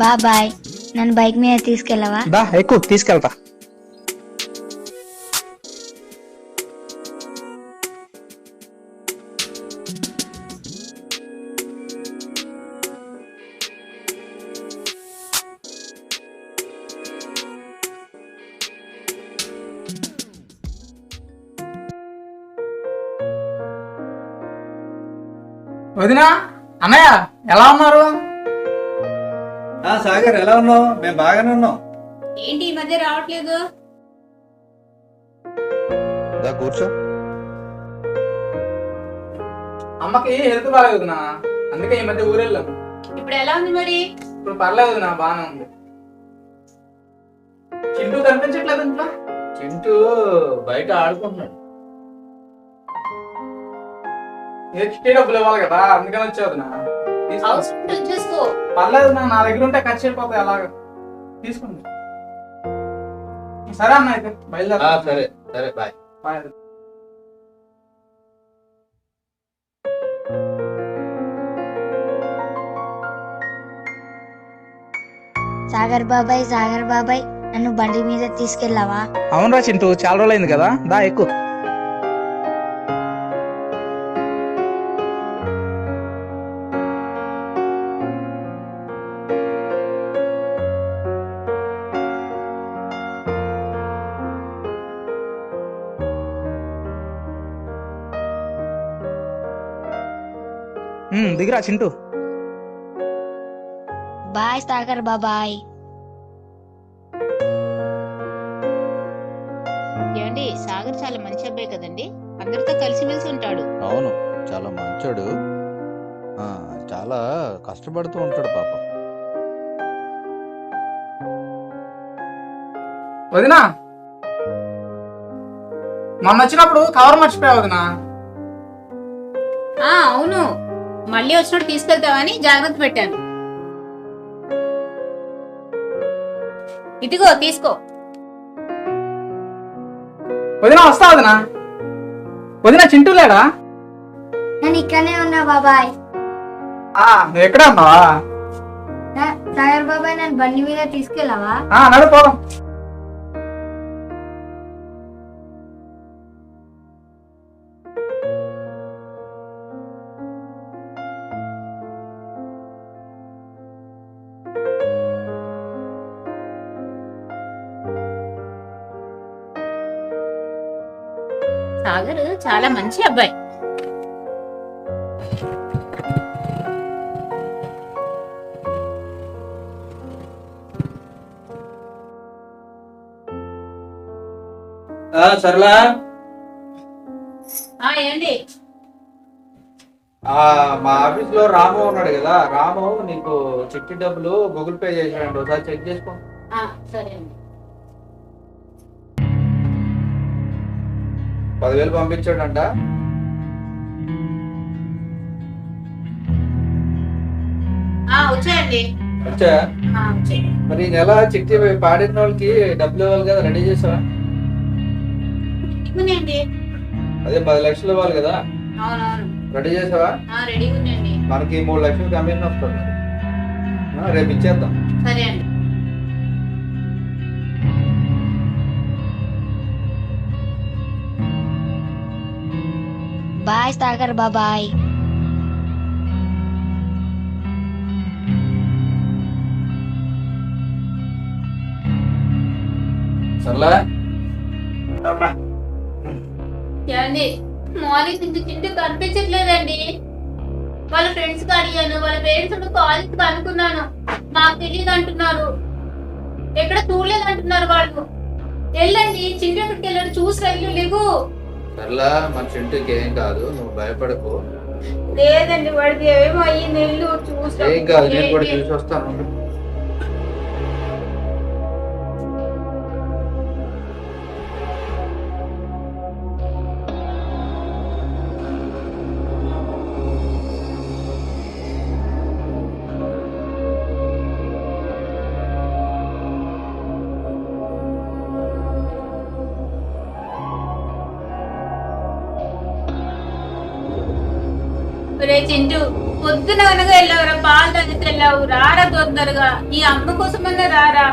బాబాయ్, నన్ను బైక్ మీద తీసుకెళ్ళవా? దా ఎక్కువ తీసుకెళ్తా. వదినా, అన్నయ్య ఎలా ఉన్నారు? సాగర్ ఎలా ఉన్నావు? మేము బాగానే ఉన్నాం. ఏంటి ఈ మధ్య రావట్లేదు? కూర్చో. అమ్మకి హెల్త్ బాగాలేదు వదినా, అందుకే ఈ మధ్య ఊరెళ్ళాము. ఇప్పుడు ఎలా ఉంది మరి? ఇప్పుడు పర్లేదు వదినా, బాగానే ఉంది. చింటూ కనిపించట్లేదు ఇంట్లో. చింటూ బయట ఆడుకుంటున్నాడు. చిట్టి డబ్బులు ఇవ్వాలి కదా, అందుకని వచ్చావు వదినా. అవసరం చూసుకో. పర్లేదు నా దగ్గర ఉంటే ఖర్చు అయిపోతాయి, అలాగా తీసుకుంది. సరే అన్న, అయితే బయలుదేరా. సరే సరే, బాయ్. బాయ్. సాగర్ బాబాయ్, నన్ను బండి మీద తీసుకెళ్ళవా? అవునరా చింటూ, చాలా రోజులైంది కదా, దా ఎక్కువ. దిగిరా చింటూ. బాయ్ సాగర్ బాబాయ్. ఏమండి, సాగర్ చాలా మంచి అబ్బాయి కదండి, అందరితో కలిసిమెలిసి ఉంటాడు. అవును, చాలా మంచోడు. చాలా కష్టపడుతూ ఉంటాడు పాపం. వదినా, మొన్న వచ్చినప్పుడు కవర్ మర్చిపోయావు వదినా. అవును, మళ్ళీ వచ్చినప్పుడు తీసుకెళ్తావని జాగ్రత్త పెట్టాను. ఇదిగో తీసుకో. వదినా వస్తా వదినా. వదినా చింటూ లేడా? నేను ఇక్కడనే ఉన్నా బాబాయ్. నువ్వు ఎక్కడే ఉన్నావా? సాగర్ బాబాయ్, నన్ను బండి మీద తీసుకెళ్ళవా? నడుపోదాం. సాగర్ చాలా మంచి అబ్బాయి. సర్లా, ఏంటి? మా ఆఫీస్ లో రాము ఉన్నాడు కదా, రాము నీకు చిట్టి డబ్బులు గూగుల్ పే చేసాడు, ఒకసారి చెక్ చేసుకో. సరే అండి. 10,000 పంపించాడంట. వచ్చాయండి. వచ్చా? వచ్చాయి. మరి ఈ నెల చిట్టి పాడిన వాళ్ళకి డబ్బులు ఇవ్వాలి కదా, రెడీ చేసావా? ఉన్నాయండి. అదే 10 లక్షలు ఇవ్వాలి కదా, అవునవును. రెడీ చేసావా? రెడీ ఉన్నాయండి. మనకి 3 లక్షలు కమిషన్ వస్తుంది, రేపు ఇచ్చేద్దాం. సరే అండి. బాయ్ సాగర్ బాబాయ్. సర్లా. ఏమండి, మార్నింగ్ నుంచి చింటూ కనిపించట్లేదండి. వాళ్ళ ఫ్రెండ్స్ కి అడిగాను, వాళ్ళ పేరెంట్స్ కాలేజ్ కనుక్కున్నాను, మాకు తెలియదు అంటున్నారు. ఎక్కడ చూడలేదు అంటున్నారు వాళ్ళు. వెళ్ళండి, చింటూ ఎక్కడికి వెళ్ళాడు చూసి వెళ్ళు. లేవు. సర్లా, మన చింటూకి ఏం కాదు, నువ్వు భయపడకు. లేదండి, వాడికి ఏమో అయ్యింది. వెళ్ళు చూసి. ఏం కాదు, నేను కూడా చూసి వస్తాను. రే చింటూ, పొద్దున అనగా వెళ్ళావురా, పాలు తాగితే వెళ్ళావు, రారా తొందరగా. ఈ అమ్మ కోసమన్నా రారా.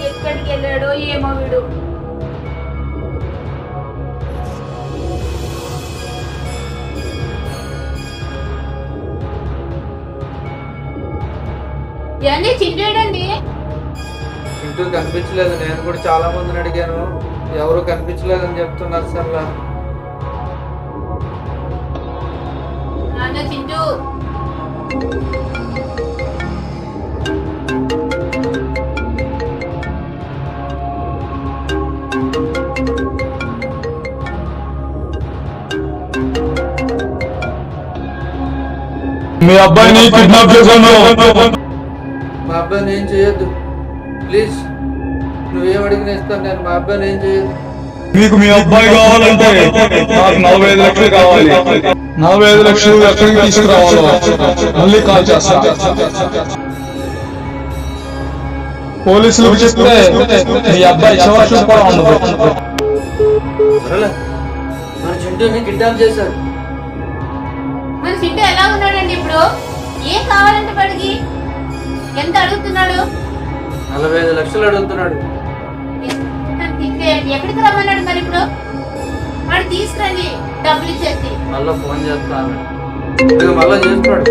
ఎక్కడికి వెళ్ళాడో ఏమో వీడు. ఏండి చింటేడండి? ఇంటూ కనిపించలేదు. నేను కూడా చాలా మందిని అడిగాను, ఎవరు కనిపించలేదని చెప్తున్నారు సార్. నాన్న చింటూ. మీ అబ్బాయిని కిడ్నాప్ చేశాను. మా అబ్బాయిని ఏం చేయొద్దు ప్లీజ్. నువ్వేం అడిగినా ఇస్తాను నేను. మా అబ్బాయిని ఏం చేయొద్దు. మీకు మీ అబ్బాయి కావాలంటే నాకు 45 లక్షలు కావాలి. 45 లక్షలు ఎక్కడికి తీసుకురావాలో మళ్ళీ కాల్ చేస్తా. పోలీసులకు చెప్తే మీ అబ్బాయి చివరి చూపు కూడా ఉండదు. మన చింటూని కిడ్నాప్ చేశారు. మన చింటూ ఎలా ఉన్నాడండి ఇప్పుడు? ఏం కావాలంటే వాడికి? ఎంత అడుగుతున్నాడు? 45 లక్షలు అడుగుతున్నాడు. ఎక్కడికి రమ్మన్నాడు మరి ఇప్పుడు? వాడు తీసుకురండి, డబ్బులు ఇచ్చేసి. మళ్ళా ఫోన్ చేస్తాను, మళ్ళా చేస్తున్నాడు.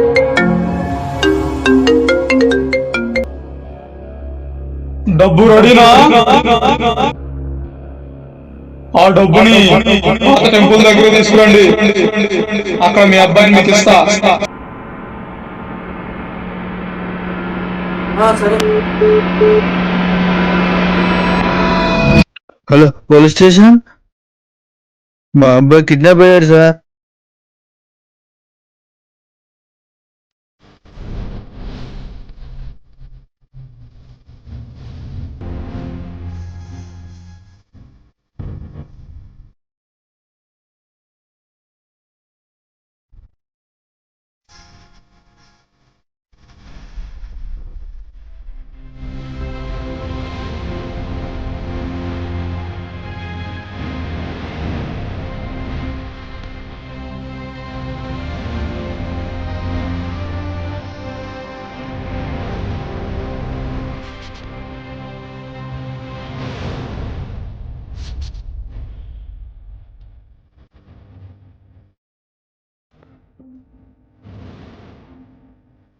డబ్బు రెడీనా? ఆ డబ్బుని పాత టెంపుల్ దగ్గర తీసుకురండి. అక్కడ మీ అబ్బాయిని మీకు ఇస్తా. సరే. హలో పోలీస్ స్టేషన్, మా అబ్బాయి కిడ్నాప్ అయ్యాడు సార్.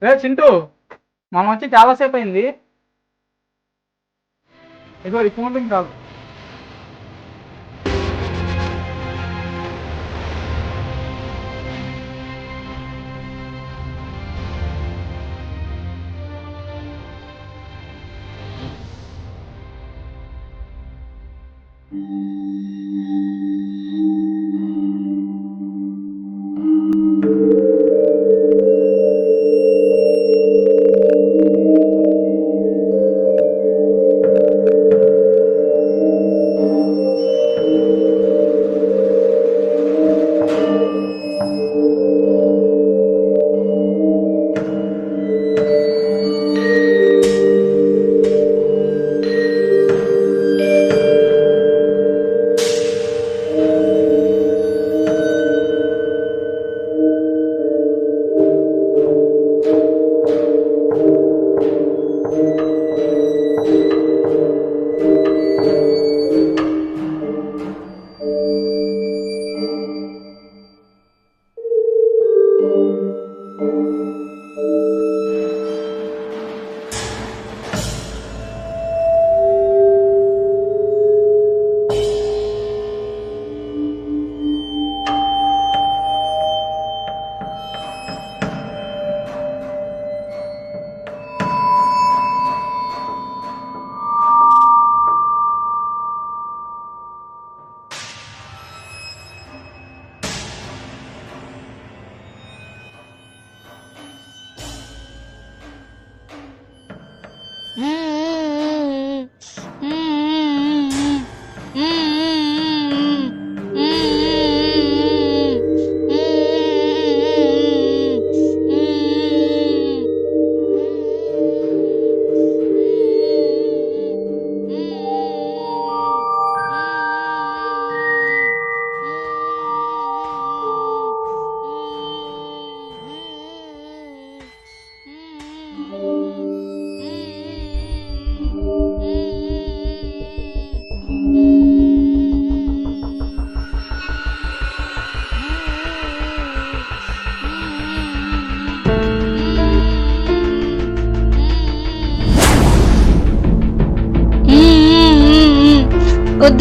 రే చింటూ, మనం వచ్చి చాలాసేపు అయింది. ఏదో రిపోర్టింగ్ కాదు.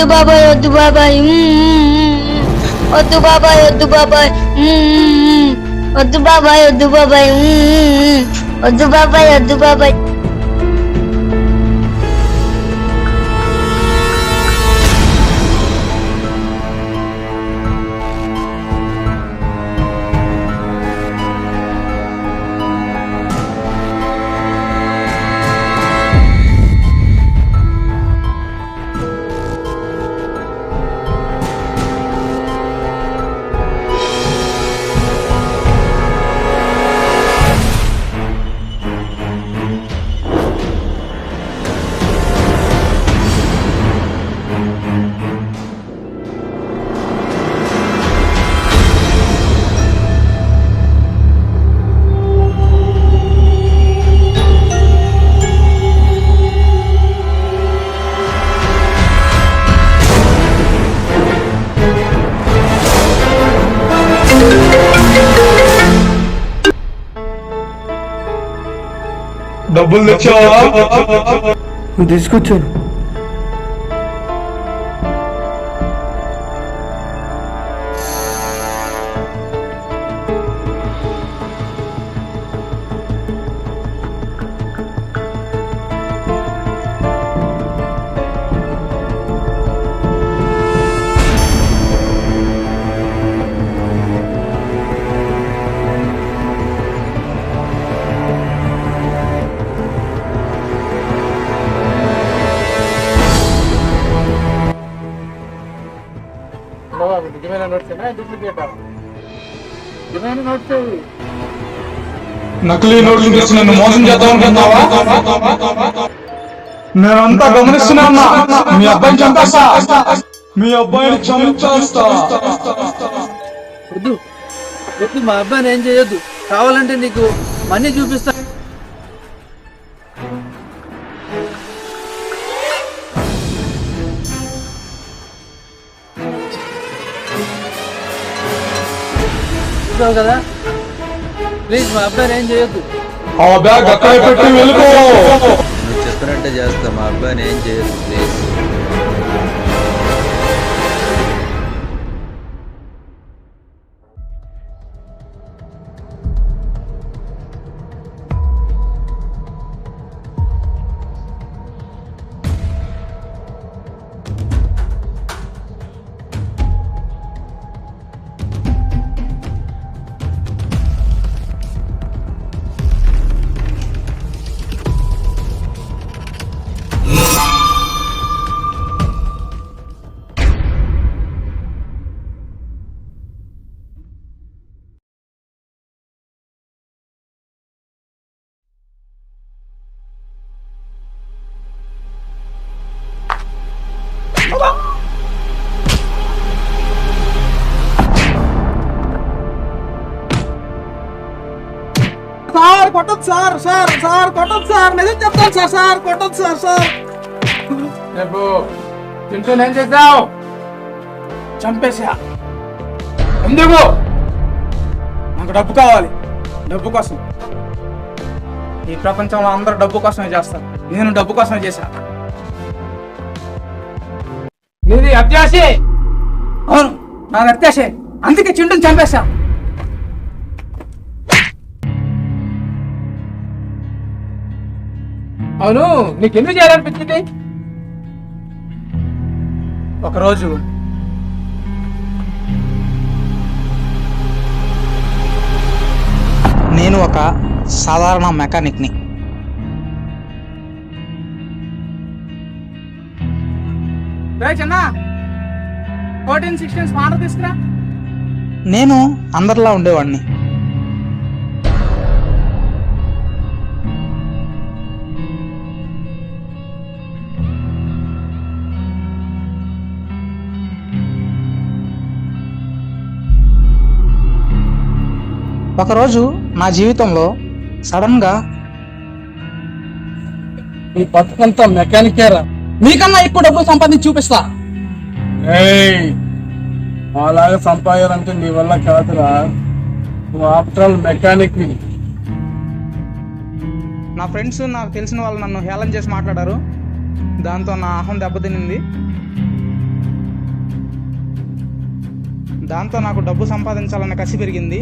వద్దు బాబాయ్ వద్దు బాబాయ్ వద్దు బాబాయ్ వద్దు బాబాయ్ వద్దు బాబాయ్ వద్దు బాబాయ్ వద్దు బాబాయ్ వద్దు బాబాయ్. డబ్బులు తెచ్చావా? తీసుకొచ్చాను. నిజమైన నోట్సేనా డూప్లికేటా? నిజమైన నోట్స్. నకిలీ నోట్లు తెచ్చి నన్ను మోసం చేద్దాం అనుకుంటున్నావా? నేనంతా గమనిస్తున్నా. మీ అబ్బాయిని చంపేస్తా. మీ అబ్బాయిని చంపేస్తా. వద్దు వద్దు, మా అబ్బాయిని ఏం చేయొద్దు. కావాలంటే నీకు మనీ చూపిస్తా. చూసావు కదా, ప్లీజ్ మా అబ్బాయిని ఏం చేయొద్దు. ఆ బ్యాగ్ అక్కడే పెట్టి వెళ్ళిపో. నువ్వు చెప్పినట్టే చేస్తా, మా అబ్బాయిని ఏం చేయదు ప్లీజ్. సార్ కొట్టదు సార్, సార్ సార్ కొట్టదు సార్, నిజం చెప్తాను సార్, సార్ కొట్టదు సార్. సార్ రేపు చింటూని ఏం చేద్దావు? చంపేసా. ఎందుకు? నాకు డబ్బు కావాలి. డబ్బు కోసం. ఈ ప్రపంచంలో అందరూ డబ్బు కోసమే చేస్తారు. నేను డబ్బు కోసమే చేశా. నీది అత్యాశే. అవును, నా అత్యాశే. అందుకే చింటూని చంపేశా. అవును, నీకెందుకు చేయాలనిపించింది? ఒకరోజు నేను ఒక సాధారణ మెకానిక్ని. చిన్న 14-16 స్పానర్ తీసుకురా. నేను అందరిలా ఉండేవాడిని. ఒకరోజు నా జీవితంలో సడన్ గా ఈ బతుకంతా మెకానికేరా. మీకన్నా ఎక్కువ డబ్బులు సంపాదించి చూపిస్తా. అలాగా సంపాదాలంటే నీ వల్ల కాదురా. నువ్వు ఆఫ్టర్ ఆల్ మెకానిక్. నా ఫ్రెండ్స్, నాకు తెలిసిన వాళ్ళు నన్ను హేళన చేసి మాట్లాడారు. దాంతో నా అహం దెబ్బతినింది. దాంతో నాకు డబ్బు సంపాదించాలన్న కసి పెరిగింది.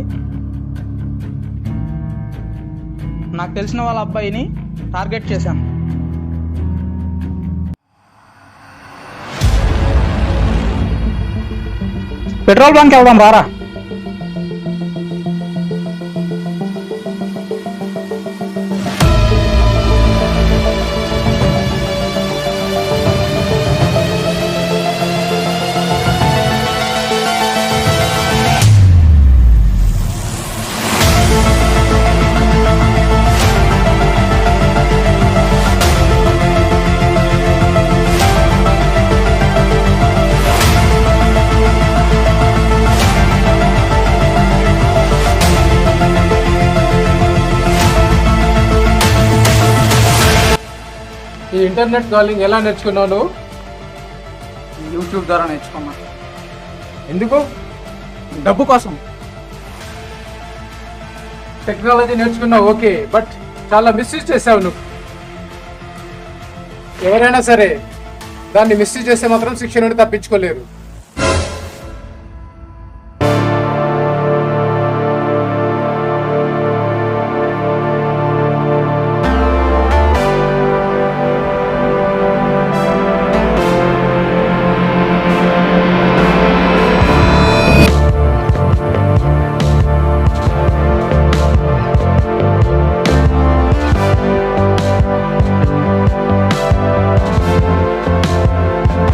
నాకు తెలిసిన వాళ్ళ అబ్బాయిని టార్గెట్ చేశాను. పెట్రోల్ బంక్ వెళ్దాం రారా. ఈ ఇంటర్నెట్ కాలింగ్ ఎలా నేర్చుకున్నావు నువ్వు? యూట్యూబ్ ద్వారా నేర్చుకున్నా. ఎందుకు? డబ్బు కోసం. టెక్నాలజీ నేర్చుకున్నావు ఓకే, బట్ చాలా మిస్యూజ్ చేసావు నువ్వు. ఎవరైనా సరే దాన్ని మిస్యూజ్ చేస్తే మాత్రం శిక్ష నుండి తప్పించుకోలేరు.